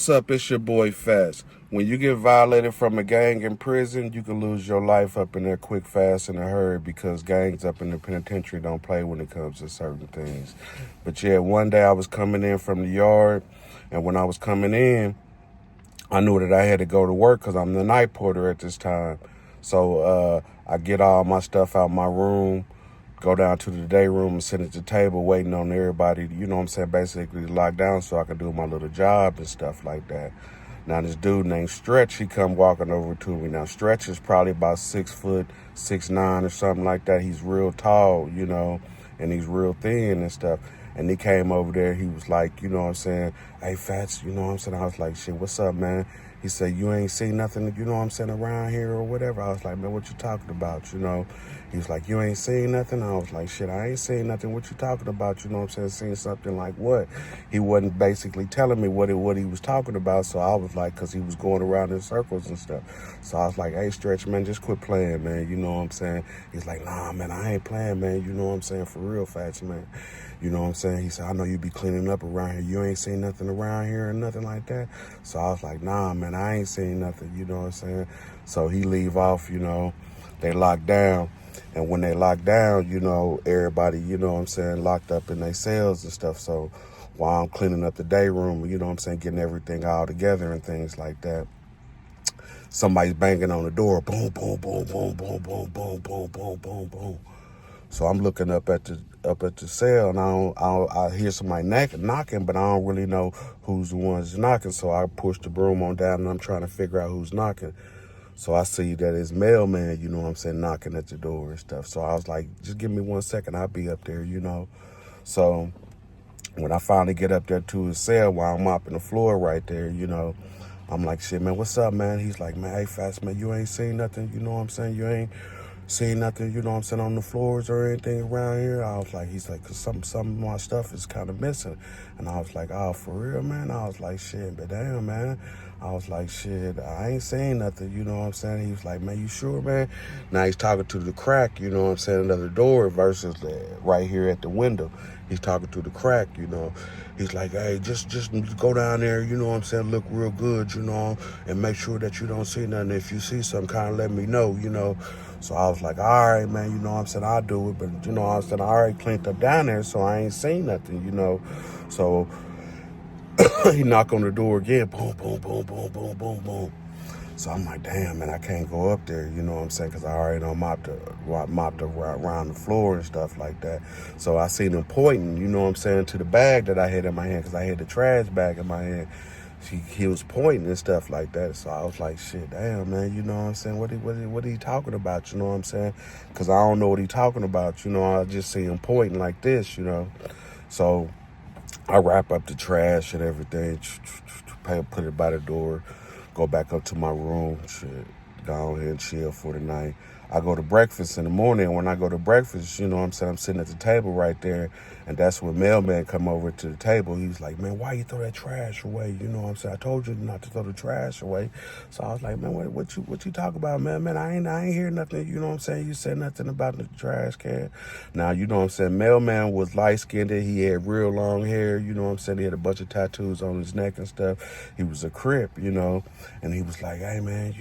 What's up? It's your boy Fast. When you get violated from a gang in prison, you can lose your life up in there quick, fast, in a hurry because gangs up in the penitentiary don't play when it comes to certain things. But yeah, one day I was coming in from the yard, and when I was coming in, I knew that I had to go to work because I'm the night porter at this time. So I get all my stuff out my room, go down to the day room and sit at the table waiting on everybody, you know what I'm saying, basically lock down so I can do my little job and stuff like that. Now this dude named Stretch, he come walking over to me. Now Stretch is probably about 6 foot, 6'9" or something like that. He's real tall, and he's real thin and stuff. And he came over there, he was like, you know what I'm saying, hey Fats, you know what I'm saying? I was like, shit, what's up, man? He said, you ain't seen nothing, you know what I'm saying, around here or whatever. I was like, man, what you talking about, He was like, you ain't seen nothing? I was like, shit, I ain't seen nothing. What you talking about, you know what I'm saying? Seen something like what? He wasn't basically telling me what he was talking about, so I was like, because he was going around in circles and stuff. So I was like, hey, Stretch, man, just quit playing, man, you know what I'm saying? He's like, nah, man, I ain't playing, man, you know what I'm saying, for real, Fats, man. You know what I'm saying? He said, I know you be cleaning up around here. You ain't seen nothing around here or nothing like that. So I was like, nah, man, I ain't seen nothing, you know what I'm saying? So he leave off, they lock down. And when they lock down, everybody, you know what I'm saying, locked up in their cells and stuff. So while I'm cleaning up the day room, you know what I'm saying, getting everything all together and things like that, somebody's banging on the door. Boom, boom, boom, boom, boom, boom, boom, boom, boom, boom, boom. So I'm looking up at the cell, and I hear somebody knocking, but I don't really know who's the ones knocking. So I push the broom on down, and I'm trying to figure out who's knocking. So I see that it's Mailman, you know what I'm saying, knocking at the door and stuff. So I was like, just give me 1 second, I'll be up there, So when I finally get up there to his cell while I'm mopping the floor right there, I'm like, shit, man, what's up, man? He's like, man, hey, Fast, man, you ain't seen nothing, you know what I'm saying? You ain't seen nothing, you know what I'm saying, on the floors or anything around here? I was like, he's like, cause some of my stuff is kind of missing. And I was like, oh, for real, man? I was like, shit, but damn, man. I was like, shit, I ain't saying nothing, you know what I'm saying? He was like, man, you sure, man? Now he's talking to the crack, you know what I'm saying, another door versus right here at the window. He's talking to the crack, He's like, hey, just go down there, you know what I'm saying, look real good, and make sure that you don't see nothing. If you see something, kind of let me know, So I was like, all right, man, you know what I'm saying, I'll do it. But, you know what I'm saying, I already cleaned up down there, so I ain't seen nothing, So he knocked on the door again, boom, boom, boom, boom, boom, boom, boom. So I'm like, damn, man, I can't go up there, you know what I'm saying, because I already done mopped around the floor and stuff like that. So I seen him pointing, you know what I'm saying, to the bag that I had in my hand, because I had the trash bag in my hand. He was pointing and stuff like that. So I was like, shit, damn, man, you know what I'm saying? What are he talking about, you know what I'm saying? Because I don't know what he talking about, I just see him pointing like this, So I wrap up the trash and everything, put it by the door, go back up to my room, shit, go ahead and chill for the night. I go to breakfast in the morning. When I go to breakfast, you know what I'm saying, I'm sitting at the table right there, and that's when Mailman come over to the table. He's like, man, why you throw that trash away? You know what I'm saying? I told you not to throw the trash away. So I was like, man, what you talk about, man? Man, I ain't hear nothing. You know what I'm saying? You said nothing about the trash can. Now, you know what I'm saying? Mailman was light-skinned. He had real long hair. You know what I'm saying? He had a bunch of tattoos on his neck and stuff. He was a Crip, and he was like, hey, man,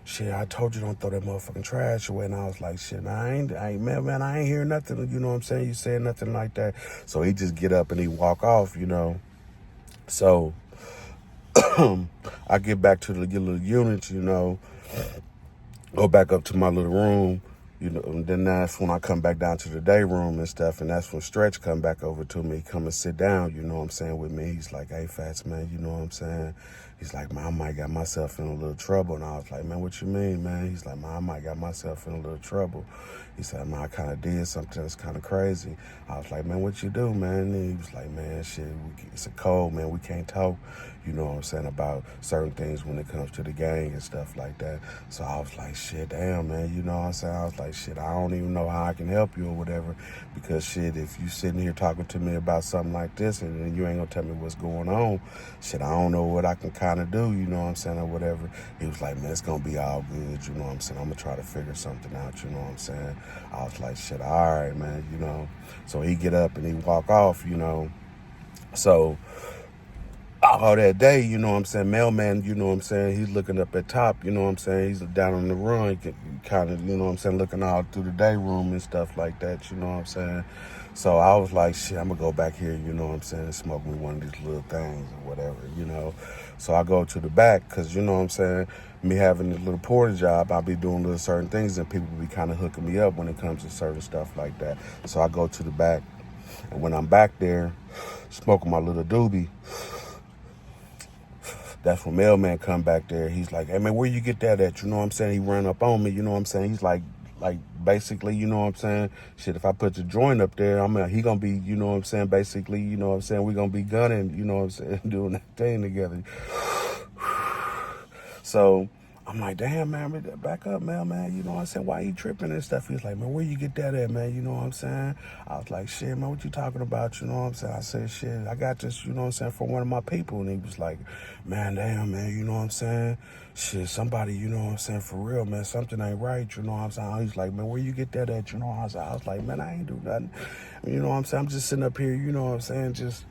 shit, I told you don't throw that motherfucking trash away. And I was like, shit, man, man, I ain't hear nothing. You know what I'm saying? You said nothing like that. So he just get up and he walk off, So I get back to the little unit, go back up to my little room, and then that's when I come back down to the day room and stuff, and that's when Stretch come back over to me, come and sit down, you know what I'm saying, with me. He's like, hey, Fats, man, you know what I'm saying? He's like, man, I might got myself in a little trouble. And I was like, man, what you mean, man? He's like, man, I might got myself in a little trouble. He said, man, I kind of did something that's kind of crazy. I was like, man, what you do, man? And he was like, man, shit, it's a cold, man. We can't talk, you know what I'm saying, about certain things when it comes to the gang and stuff like that. So I was like, shit, damn, man, you know what I'm saying? I was like, shit, I don't even know how I can help you or whatever, because shit, if you sitting here talking to me about something like this and then you ain't gonna tell me what's going on, shit, I don't know what I can kind of do, you know what I'm saying, or whatever. He was like, man, it's gonna be all good, you know what I'm saying? I'm gonna try to figure something out, you know what I'm saying? I was like, shit, all right, man, So he get up and he walk off, So all that day, you know what I'm saying, Mailman, you know what I'm saying, he's looking up at top, you know what I'm saying, he's down on the run, kind of, you know what I'm saying, looking all through the day room and stuff like that, you know what I'm saying. So I was like, shit, I'm gonna go back here, you know what I'm saying, and smoke me one of these little things or whatever, you know. So I go to the back, because, you know what I'm saying, me having this little porter job, I'll be doing little certain things, and people be kind of hooking me up when it comes to certain stuff like that. So I go to the back, and when I'm back there, smoking my little doobie, that's when Mailman come back there. He's like, hey, man, where you get that at? You know what I'm saying? He ran up on me, you know what I'm saying? He's like basically, you know what I'm saying? Shit, if I put the joint up there, he gonna be, you know what I'm saying? Basically, you know what I'm saying? We gonna be gunning, you know what I'm saying? Doing that thing together. So I'm like, damn, man, back up, man, you know what I'm saying? Why you tripping and stuff? He's like, man, where you get that at, man? You know what I'm saying? I was like, shit, man, what you talking about? You know what I'm saying? I said, shit, I got this, you know what I'm saying, from one of my people. And he was like, man, damn, man, you know what I'm saying? Shit, somebody, you know what I'm saying, for real, man, something ain't right, you know what I'm saying? He's like, man, where you get that at? You know what I'm saying? I was like, man, I ain't do nothing. You know what I'm saying? I'm just sitting up here, you know what I'm saying, just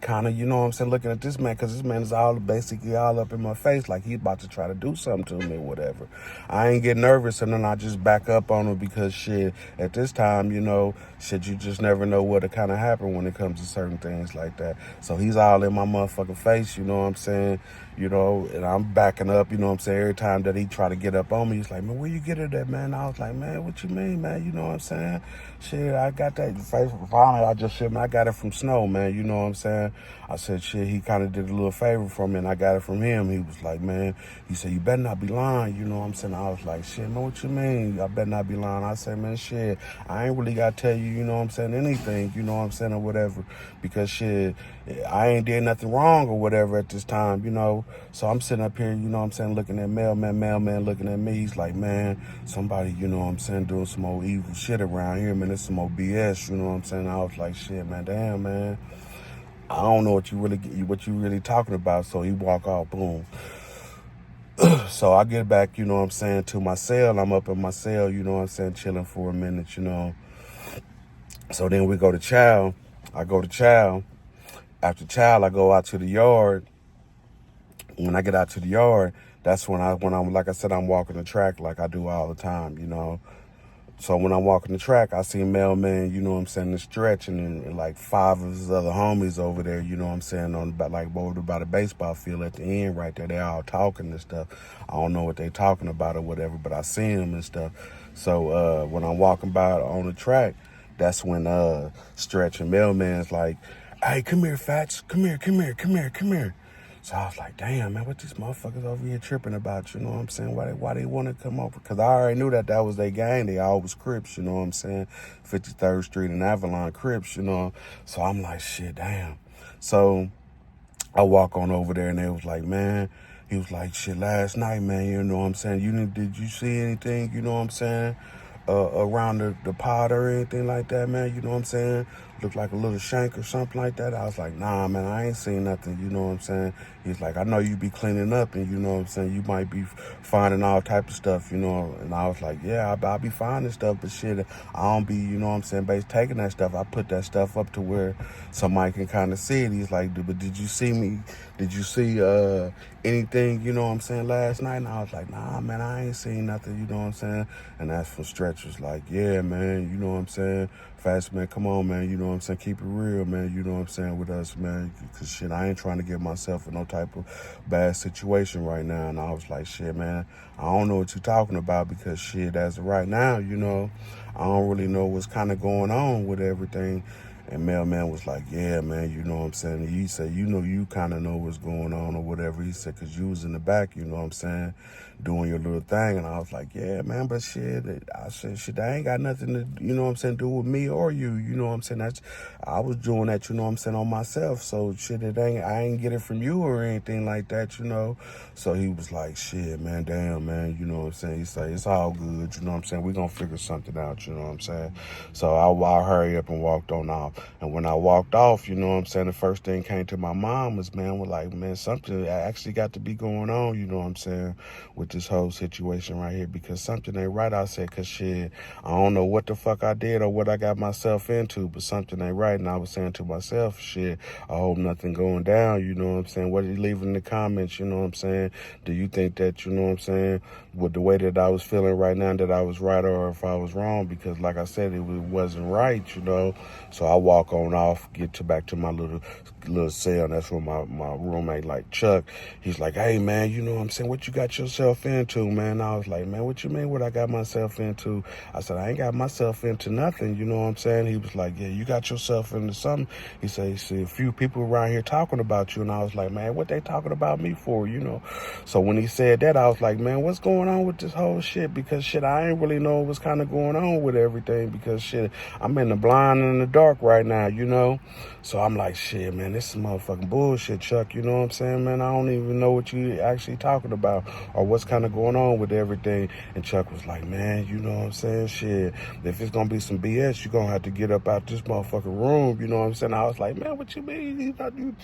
kind of, you know what I'm saying, looking at this man, because this man is basically all up in my face, like he's about to try to do something to me or whatever. I ain't get nervous, and then I just back up on him, because shit, at this time, you know, shit, you just never know what'll kind of happen when it comes to certain things like that. So he's all in my motherfucking face, you know what I'm saying, you know, and I'm backing up, you know what I'm saying. Every time that he try to get up on me, he's like, man, where you get it at, man? I was like, man, what you mean, man? You know what I'm saying? Shit, I got that. Finally, I just said, man, I got it from Snow, man. You know what I'm saying? I said, shit, he kind of did a little favor for me, and I got it from him. He was like, man, he said, you better not be lying, you know what I'm saying? I was like, shit, man, what you mean? I better not be lying. I said, man, shit, I ain't really got to tell you, you know what I'm saying, anything, you know what I'm saying, or whatever, because shit, I ain't did nothing wrong or whatever at this time, you know. So I'm sitting up here, you know what I'm saying, looking at Mailman looking at me. He's like, man, somebody, you know what I'm saying, doing some old evil shit around here, man. It's some old BS, you know what I'm saying. I was like, shit, man, damn, man. I don't know what you really talking about. So he walk off, boom. So I get back, you know what I'm saying, to my cell. I'm up in my cell, you know what I'm saying, chilling for a minute, you know. So then we go to chow. I go to chow. After chow, I go out to the yard. When I get out to the yard, that's when I'm like I said, I'm walking the track like I do all the time, you know. So when I'm walking the track, I see Mailman, you know what I'm saying, the stretch, and like 5 of his other homies over there, you know what I'm saying, on about like over by the baseball field at the end right there. They all talking and stuff. I don't know what they talking about or whatever, but I see them and stuff. So when I'm walking by on the track, that's when Stretch and Mailman's like, hey, come here, Fats. Come here. So I was like, damn, man, what these motherfuckers over here tripping about, you know what I'm saying? Why they want to come over? Because I already knew that was their gang. They all was Crips, you know what I'm saying? 53rd Street and Avalon Crips, you know? So I'm like, shit, damn. So I walk on over there, and they was like, man, he was like, shit, last night, man, you know what I'm saying? Did you see anything, you know what I'm saying, around the pot or anything like that, man? You know what I'm saying? Looked like a little shank or something like that. I was like, nah, man, I ain't seen nothing, you know what I'm saying? He's like, I know you be cleaning up, and you know what I'm saying, you might be finding all type of stuff, you know? And I was like, yeah, I'll be finding stuff, but shit, I don't be, you know what I'm saying, taking that stuff. I put that stuff up to where somebody can kind of see it. He's like, but did you see me? Did you see anything, you know what I'm saying, last night? And I was like, nah, man, I ain't seen nothing, you know what I'm saying? And that's when Stretch was like, yeah, man, you know what I'm saying? Fast, man, come on, man, you know what I'm saying? Keep it real, man, you know what I'm saying, with us, man. Because, shit, I ain't trying to get myself in no type of bad situation right now. And I was like, shit, man, I don't know what you're talking about, because, shit, as of right now, you know, I don't really know what's kind of going on with everything. And Mailman was like, yeah, man, you know what I'm saying? He said, you know, you kind of know what's going on or whatever. He said, because you was in the back, you know what I'm saying, doing your little thing. And I was like, yeah, man, but shit, I said, shit, that ain't got nothing to, you know what I'm saying, do with me or you know what I'm saying? I was doing that, you know what I'm saying, on myself. So, shit, I ain't get it from you or anything like that, you know? So he was like, shit, man, damn, man, you know what I'm saying? He said, it's all good, you know what I'm saying? We're going to figure something out, you know what I'm saying? So I hurry up and walked on off. off. And when I walked off, you know what I'm saying, the first thing came to my mind was, man, was like, man, something actually got to be going on, you know what I'm saying, with this whole situation right here, because something ain't right. I said, cause shit, I don't know what the fuck I did or what I got myself into, but something ain't right. And I was saying to myself, shit, I hope nothing going down, you know what I'm saying? What are you leaving in the comments, you know what I'm saying? Do you think that, you know what I'm saying, with the way that I was feeling right now, that I was right or if I was wrong? Because like I said, it wasn't right, you know? So I walk on off, back to my little cell, and that's where my roommate, like Chuck, he's like, hey, man, you know what I'm saying, what you got yourself into, man? I was like, man, what you mean what I got myself into? I said, I ain't got myself into nothing, you know what I'm saying? He was like, yeah, you got yourself into something. He said, he see a few people around here talking about you. And I was like, man, what they talking about me for, you know? So when he said that, I was like, man, what's going on with this whole shit? Because shit, I ain't really know what's kind of going on with everything, because shit, I'm in the blind and in the dark right now, you know? So I'm like, shit, man, this is motherfucking bullshit, Chuck, you know what I'm saying, man? I don't even know what you actually talking about or what's kind of going on with everything. And Chuck was like, man, you know what I'm saying, shit, if it's gonna be some BS, you're gonna have to get up out this motherfucking room, you know what I'm saying? I was like, man, what you mean? You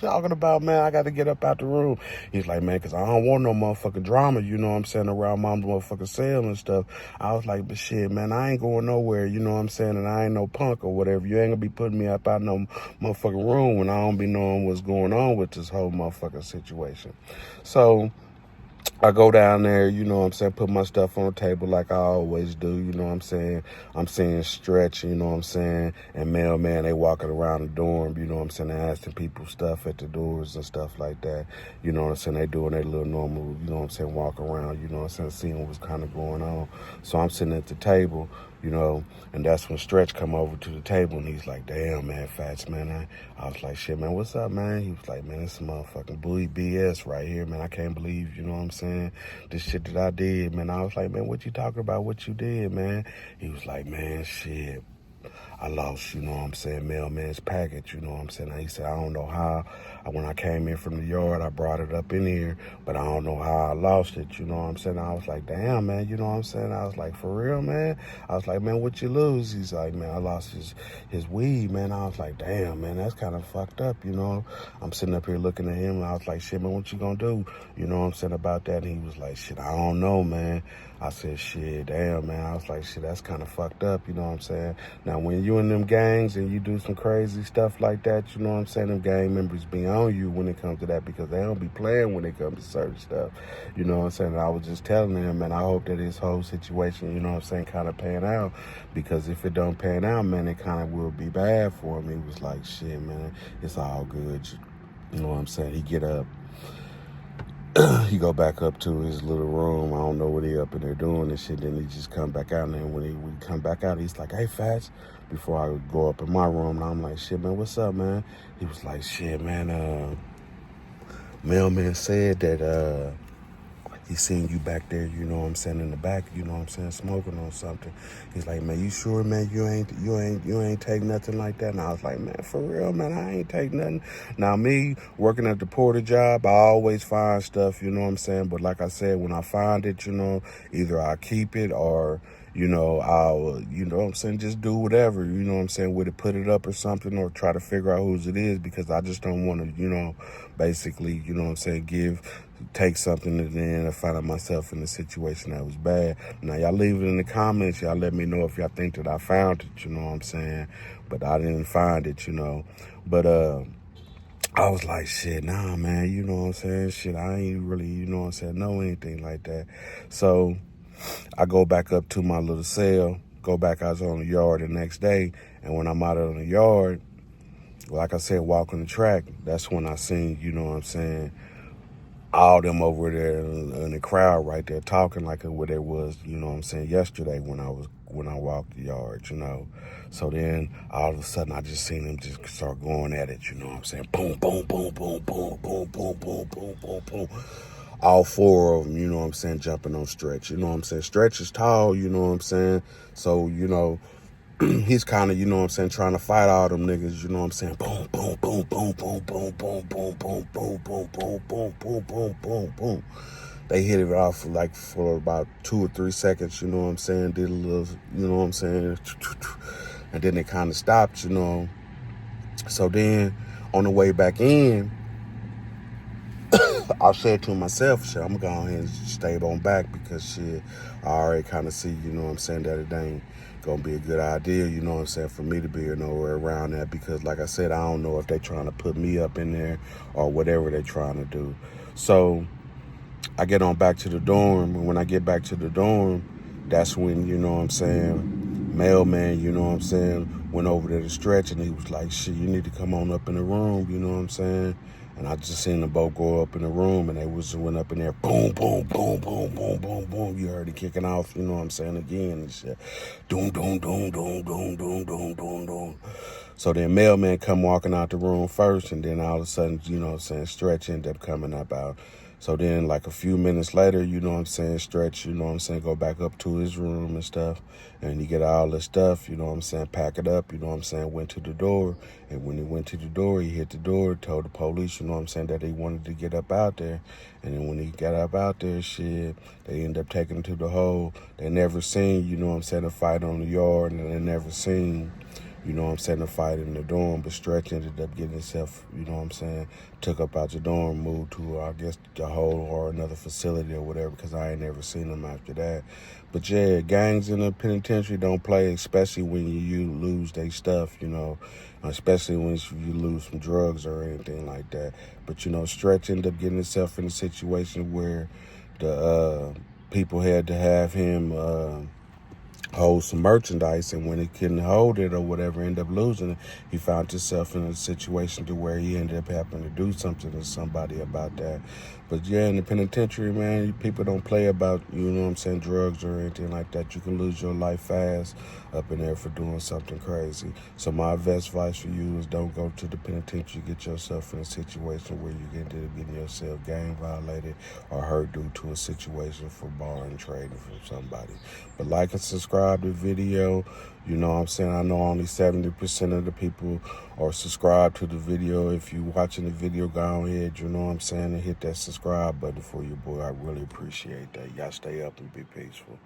talking about, man, I got to get up out the room. He's like, man, because I don't want no motherfucking drama, you know what I'm saying, around my motherfucking cell and stuff. I was like, but shit, man, I ain't going nowhere, you know what I'm saying, and I ain't no punk or whatever. You ain't gonna be putting me up out no motherfucking room when I don't be knowing what's going on with this whole motherfucking situation. So I go down there, you know what I'm saying, put my stuff on the table like I always do, you know what I'm saying. I'm seeing Stretch, you know what I'm saying, and Mailman, they walking around the dorm, you know what I'm saying, they asking people stuff at the doors and stuff like that, you know what I'm saying. They doing their little normal, you know what I'm saying, walk around, you know what I'm saying, seeing what's kind of going on. So I'm sitting at the table, you know, and that's when Stretch come over to the table, and he's like, damn, man, Fats, man. I was like, shit, man, what's up, man? He was like, man, this is motherfucking bully BS right here, man. I can't believe, you know what I'm saying, this shit that I did, man. I was like, man, what you talking about, what you did, man? He was like, man, shit, I lost, you know what I'm saying, Mailman's package, you know what I'm saying. He said, I don't know how. When I came in from the yard, I brought it up in here, but I don't know how I lost it, you know what I'm saying. I was like, damn, man, you know what I'm saying. I was like, for real, man? I was like, man, what you lose? He's like, man, I lost his weed, man. I was like, damn, man, that's kind of fucked up, you know. I'm sitting up here looking at him, and I was like, shit, man, what you gonna do? You know what I'm saying, about that? And he was like, shit, I don't know, man. I said, shit, damn, man. I was like, shit, that's kind of fucked up, you know what I'm saying. Now, when you in them gangs and you do some crazy stuff like that, you know what I'm saying, them gang members be on you when it comes to that, because they don't be playing when it comes to certain stuff, you know what I'm saying. And I was just telling him, man, I hope that his whole situation, you know what I'm saying, kind of pan out, because if it don't pan out, man, it kind of will be bad for him. He was like, shit, man, it's all good, you know what I'm saying. He get up. He go back up to his little room. I don't know what he up in there doing and shit. Then he just come back out. And then when he come back out, he's like, hey, Fats, before I go up in my room. And I'm like, shit, man, what's up, man? He was like, shit, man, Mailman said that he seen you back there, you know what I'm saying, in the back, you know what I'm saying, smoking on something. He's like, man, you sure, man, you ain't take nothing like that? And I was like, man, for real, man, I ain't take nothing. Now, me working at the porter job, I always find stuff, you know what I'm saying. But like I said, when I find it, you know, either I keep it or, you know, I'll, you know what I'm saying, just do whatever, you know what I'm saying, with it, put it up or something, or try to figure out whose it is, because I just don't want to, you know, basically, you know what I'm saying, take something and then I find myself in a situation that was bad. Now, y'all leave it in the comments. Y'all let me know if y'all think that I found it, you know what I'm saying, but I didn't find it, you know. But, I was like, shit, nah, man, you know what I'm saying, shit, I ain't really, you know what I'm saying, know anything like that. So I go back up to my little cell, go back out on the yard the next day, and when I'm out on the yard, like I said, walking the track, that's when I seen, you know what I'm saying, all them over there in the crowd right there talking like what it was, you know what I'm saying, yesterday when I walked the yard, you know. So then all of a sudden I just seen them just start going at it, you know what I'm saying, boom, boom, boom, boom, boom, boom, boom, boom, boom, boom, boom. All four of them, you know what I'm saying, jumping on Stretch, you know what I'm saying. Stretch is tall, you know what I'm saying, so, you know, he's kind of, you know what I'm saying, trying to fight all them niggas, you know what I'm saying. Boom, boom, boom, boom, boom, boom, boom, boom, boom, boom, boom, boom, boom, boom, boom, boom, boom. They hit it off for about 2 or 3 seconds, you know what I'm saying, did a little, you know what I'm saying, and then it kind of stopped, you know. So then on the way back in, I said to myself, shit, I'm going to go ahead and stay on back because shit, I already kind of see, you know what I'm saying, that it ain't going to be a good idea, you know what I'm saying, for me to be nowhere around that because, like I said, I don't know if they trying to put me up in there or whatever they trying to do. So I get on back to the dorm, and when I get back to the dorm, that's when, you know what I'm saying, Mailman, you know what I'm saying, went over there to Stretch, and he was like, shit, you need to come on up in the room, you know what I'm saying? And I just seen them both go up in the room, and they went up in there, boom, boom, boom, boom, boom, boom, boom. You heard it kicking off, you know what I'm saying, again, and shit. Doom, doom, doom, doom, doom, doom, doom, doom, doom. So then Mailman come walking out the room first, and then all of a sudden, you know what I'm saying, Stretch ended up coming up out. So then, like a few minutes later, you know what I'm saying, Stretch, you know what I'm saying, go back up to his room and stuff. And he get all this stuff, you know what I'm saying, pack it up, you know what I'm saying, went to the door. And when he went to the door, he hit the door, told the police, you know what I'm saying, that he wanted to get up out there. And then when he got up out there, shit, they end up taking him to the hole. They never seen, you know what I'm saying, a fight on the yard, and they never seen, you know what I'm saying, a fight in the dorm, but Stretch ended up getting himself, you know what I'm saying, took up out the dorm, moved to, I guess, the hole or another facility or whatever, because I ain't never seen him after that. But yeah, gangs in the penitentiary don't play, especially when you lose their stuff, you know, especially when you lose some drugs or anything like that. But, you know, Stretch ended up getting himself in a situation where the people had to have him hold some merchandise, and when he couldn't hold it or whatever, end up losing it, he found himself in a situation to where he ended up having to do something to somebody about that. But yeah, in the penitentiary, man, people don't play about, you know what I'm saying, drugs or anything like that. You can lose your life fast up in there for doing something crazy. So my best advice for you is don't go to the penitentiary, get yourself in a situation where you end up getting yourself gang violated or hurt due to a situation for barring trading from somebody. But like and subscribe to the video. You know what I'm saying? I know only 70% of the people are subscribed to the video. If you watching the video, go ahead, you know what I'm saying, and hit that subscribe button for you, boy. I really appreciate that. Y'all stay up and be peaceful.